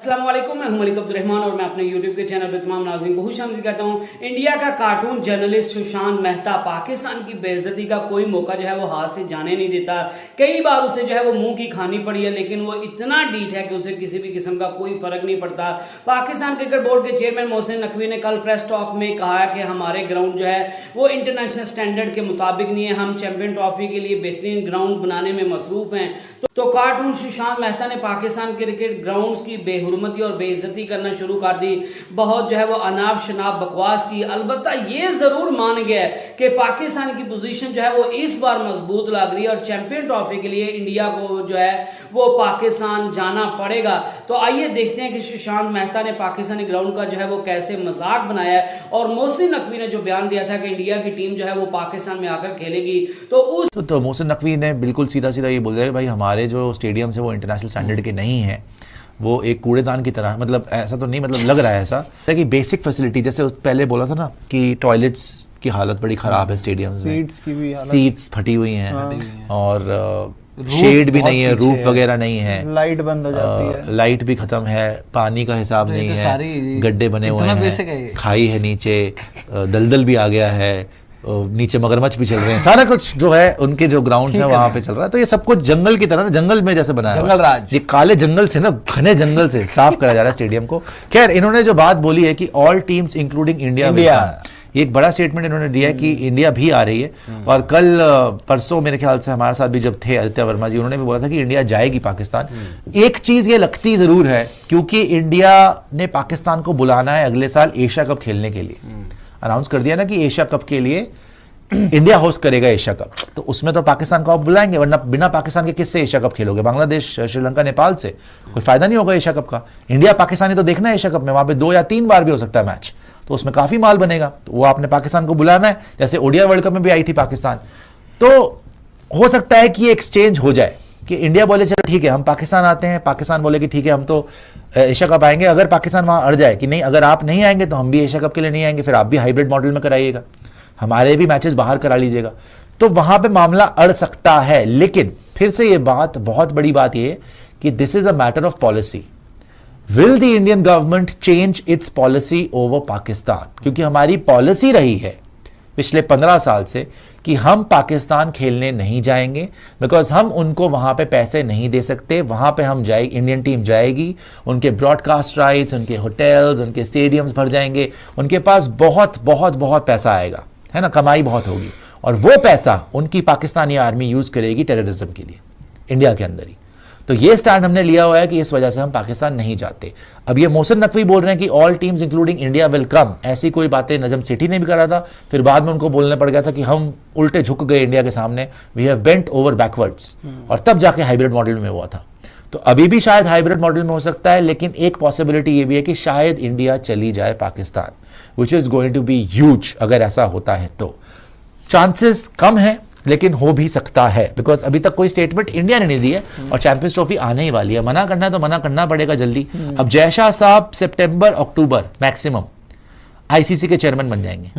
अस्सलाम वालेकुम, मैं हूं मलिक अब्दुल रहमान और मैं अपने YouTube के चैनल पे तमाम नाज़रीन को खुशामदीद कहता हूं। इंडिया का कार्टून जर्नलिस्ट सुशांत मेहता पाकिस्तान की बेइज्जती का कोई मौका जो है वो हाथ से जाने नहीं देता। कई बार उसे जो है वो मुंह की खानी पड़ी है, लेकिन वो इतना डीठ है कि उसे किसी भी किस्म का कोई फर्क नहीं पड़ता। पाकिस्तान क्रिकेट बोर्ड के चेयरमैन मोहसिन नकवी ने कल प्रेस टॉक में कहा कि हमारे ग्राउंड जो है वो इंटरनेशनल स्टैंडर्ड के मुताबिक नहीं है, हम चैंपियन ट्रॉफी के लिए बेहतरीन ग्राउंड बनाने में मसरूफ हैं। तो कार्टून सुशांत मेहता ने पाकिस्तान क्रिकेट ग्राउंड्स की बेहुरमती और बेइज्जती करना शुरू कर दी। बहुत जो है वो अनाप शनाप बकवास की। अलबत्ता ये जरूर मान गया कि पाकिस्तान की पोजीशन जो है वो इस बार मजबूत लग रही है और चैंपियन ट्रॉफी के लिए इंडिया को जो है वो पाकिस्तान जाना पड़ेगा। तो आइए देखते हैं कि सुशांत मेहता ने पाकिस्तानी ग्राउंड का जो है वो कैसे मजाक बनाया है और मोहसिन नकवी ने जो बयान दिया था कि इंडिया की टीम जो है वो पाकिस्तान में आकर खेलेगी, तो उस तो मोहसिन नकवी ने बिल्कुल सीधा सीधा ये बोल दिया कि भाई हमारे जो स्टेडियम है वो इंटरनेशनल स्टैंडर्ड के नहीं है, वो एक कूड़ेदान की तरह, मतलब ऐसा तो नहीं, मतलब लग रहा है ऐसा कि बेसिक फैसिलिटी, जैसे पहले बोला था ना कि टॉयलेट्स की हालत बड़ी खराब है स्टेडियम में, सीट्स की भी हालत, सीट्स फटी हुई हैं और शेड भी नहीं है, रूफ वगैरह नहीं है, लाइट बंद हो जाती है, लाइट भी खत्म है, पानी का हिसाब नहीं है, गड्ढे बने हुए हैं, खाई है नीचे, दलदल भी आ गया है, नीचे मगरमच्छ भी चल रहे हैं, सारा कुछ जो है उनके जो ग्राउंड है वहां पे चल रहा है। तो ये सब कुछ जंगल की तरह ना, जंगल में जैसे बनाया जंगल राज, ये काले जंगल से ना, घने जंगल से साफ करा जा रहा है स्टेडियम को। खैर, इन्होंने जो बात बोली है कि ऑल टीम्स इंक्लूडिंग इंडिया, ये एक बड़ा स्टेटमेंट इन्होंने दिया है कि इंडिया भी आ रही है। और कल परसों मेरे ख्याल से हमारे साथ भी जब थे आदित्य वर्मा जी, उन्होंने भी बोला था कि इंडिया जाएगी पाकिस्तान। एक चीज ये लगती जरूर है, क्योंकि इंडिया ने पाकिस्तान को बुलाना है अगले साल एशिया कप खेलने के लिए, अनाउंस कर दिया ना कि एशिया कप के लिए इंडिया होस्ट करेगा एशिया कप। तो उसमें तो पाकिस्तान को आप बुलाएंगे, वरना बिना पाकिस्तान के किससे एशिया कप खेलोगे? बांग्लादेश, श्रीलंका, नेपाल से कोई फायदा नहीं होगा एशिया कप का। इंडिया पाकिस्तानी तो देखना है एशिया कप में, वहां पे 2 या 3 बार भी हो सकता है मैच, तो उसमें काफी माल बनेगा। तो वो आपने पाकिस्तान को बुलाना है, जैसे ओडिया वर्ल्ड कप में भी आई थी पाकिस्तान। तो हो सकता है कि एक्सचेंज हो जाए कि इंडिया बोले चलो ठीक है हम पाकिस्तान आते हैं, पाकिस्तान बोले कि ठीक है हम तो एशिया कप आएंगे। अगर पाकिस्तान वहां अड़ जाए कि नहीं, अगर आप नहीं आएंगे तो हम भी एशिया कप के लिए नहीं आएंगे, फिर आप भी हाइब्रिड मॉडल में कराइएगा, हमारे भी मैचेस बाहर करा लीजिएगा, तो वहां पे मामला अड़ सकता है। लेकिन फिर से ये बात, बहुत बड़ी बात ये कि this is a matter of policy. Will the Indian government change it's policy over Pakistan? क्योंकि हमारी पॉलिसी रही है पिछले 15 साल से कि हम पाकिस्तान खेलने नहीं जाएंगे, बिकॉज हम उनको वहां पे पैसे नहीं दे सकते। वहां पे हम जाएगी, इंडियन टीम जाएगी, उनके ब्रॉडकास्ट राइट्स, उनके होटल्स, उनके स्टेडियम्स भर जाएंगे, उनके पास बहुत बहुत बहुत पैसा आएगा, है ना, कमाई बहुत होगी, और वो पैसा उनकी पाकिस्तानी आर्मी यूज करेगी टेररिज्म के लिए इंडिया के अंदर ही। तो ये स्टैंड हमने लिया हुआ है कि इस वजह से हम पाकिस्तान नहीं जाते। अब ये मोहसिन नकवी बोल रहे हैं कि all teams including India will come, ऐसी कोई बातें नजम सेठी ने भी करा था, फिर बाद में उनको बोलने पड़ गया था कि हम उल्टे झुक गए इंडिया के सामने, we have bent over backwards, और तब जाके हाइब्रिड मॉडल में हुआ था। तो अभी भी शायद हाइब्रिड मॉडल में हो सकता है, लेकिन एक पॉसिबिलिटी ये भी है कि शायद इंडिया चली जाए Pakistan, which is going to be huge. अगर ऐसा होता है तो चांसेस कम है, लेकिन हो भी सकता है, बिकॉज अभी तक कोई स्टेटमेंट इंडिया ने नहीं दी है और चैंपियंस ट्रॉफी आने ही वाली है। मना करना है तो मना करना पड़ेगा जल्दी। अब जयशाह साहब सितंबर अक्टूबर मैक्सिमम आईसीसी के चेयरमैन बन जाएंगे,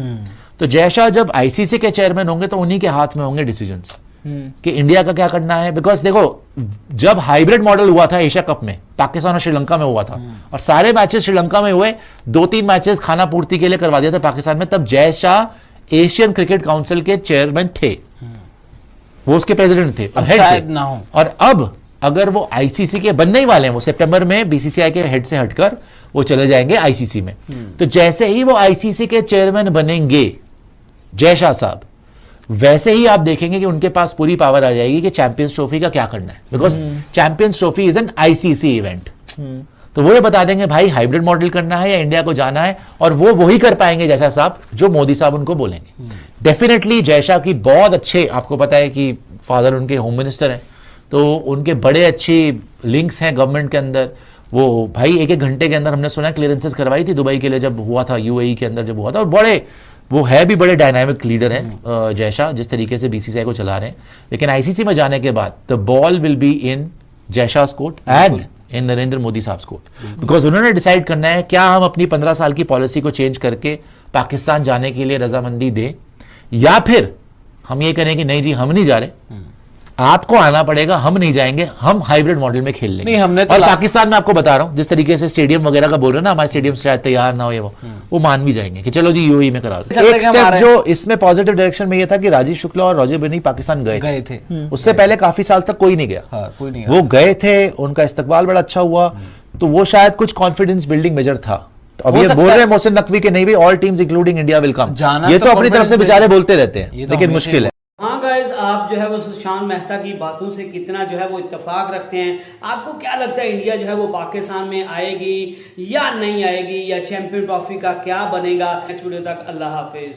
तो जयशाह जब आईसीसी के चेयरमैन होंगे तो उन्हीं के हाथ में होंगे डिसीजंस कि इंडिया का क्या करना है। बिकॉज देखो, जब हाइब्रिड मॉडल हुआ था एशिया कप में, पाकिस्तान और श्रीलंका में हुआ था, और सारे मैचेस श्रीलंका में हुए, 2-3 मैचेस खाना पूर्ति के लिए करवा दिया था पाकिस्तान में, तब जयशाह एशियन क्रिकेट काउंसिल के चेयरमैन थे, वो उसके प्रेसिडेंट थे, अब शायद ना हो। और अब अगर वो आईसीसी के बनने ही वाले हैं, वो सितंबर में बीसीसीआई के हेड से हटकर वो चले जाएंगे आईसीसी में। तो जैसे ही वो आईसीसी के चेयरमैन बनेंगे जयशाह साहब, वैसे ही आप देखेंगे कि उनके पास पूरी पावर आ जाएगी कि चैंपियंस ट्रॉफी का क्या करना है, because champions trophy is an ICC event. तो वो ये बता देंगे भाई हाइब्रिड मॉडल करना है या इंडिया को जाना है, और वो वही कर पाएंगे जयशाह साहब जो मोदी साहब उनको बोलेंगे। डेफिनेटली जयशाह की बहुत अच्छे, आपको पता है कि फादर उनके होम मिनिस्टर हैं, तो उनके बड़े अच्छे लिंक्स हैं गवर्नमेंट के अंदर। वो भाई 1-1 घंटे के अंदर हमने सुना क्लियरेंसेस करवाई थी दुबई के लिए जब हुआ था, यूएई के अंदर जब हुआ था, और बड़े वो है भी बड़े डायनामिक लीडर हैं जयशाह, जिस तरीके से बीसीसीआई को चला रहे हैं। लेकिन आईसीसी में जाने के बाद the ball will be in Jay Shah court and in Narendra Modi साहब कोर्ट, बिकॉज उन्होंने डिसाइड करना है क्या हम अपनी 15 साल की पॉलिसी को चेंज करके पाकिस्तान जाने के लिए रजामंदी दें, या फिर हम ये करें कि नहीं जी हम नहीं जा रहे, आपको आना पड़ेगा, हम नहीं जाएंगे, हम हाइब्रिड मॉडल में खेल लेंगे। नहीं, हमने तो और पाकिस्तान में आपको बता रहा हूं, जिस तरीके से स्टेडियम वगैरह का बोल रहे हो ना, हमारे स्टेडियम शायद तैयार ना हो, ये वो मान भी जाएंगे कि चलो जी यूएई में करा लो। चलते एक क्या स्टेप हमारे- जो इसमें पॉजिटिव डायरेक्शन में ये था कि राजीव शुक्ला और रॉजर बिन्नी पाकिस्तान गए थे। उससे पहले काफी साल तक कोई नहीं गया। हाँ, कोई नहीं वो गए थे, उनका इस्तकबाल बड़ा अच्छा हुआ, तो वो शायद कुछ कॉन्फिडेंस बिल्डिंग मेजर था। तो अब हो ये सकता बोल रहे है। हैं मोहसिन नकवी के नहीं भी all teams including India will come. जाना ये तो तो अपनी तरफ से confidence बेचारे बोलते रहते हैं, ये तो लेकिन हमेशा मुश्किल है। हाँ गाइज, आप जो है वो सुशांत मेहता की बातों से कितना जो है वो इत्तेफाक रखते हैं? आपको क्या लगता है, इंडिया जो है वो पाकिस्तान में आएगी या नहीं आएगी, या चैंपियन ट्रॉफी का क्या बनेगा? नेक्स्ट वीडियो तक, अल्लाह हाफिज।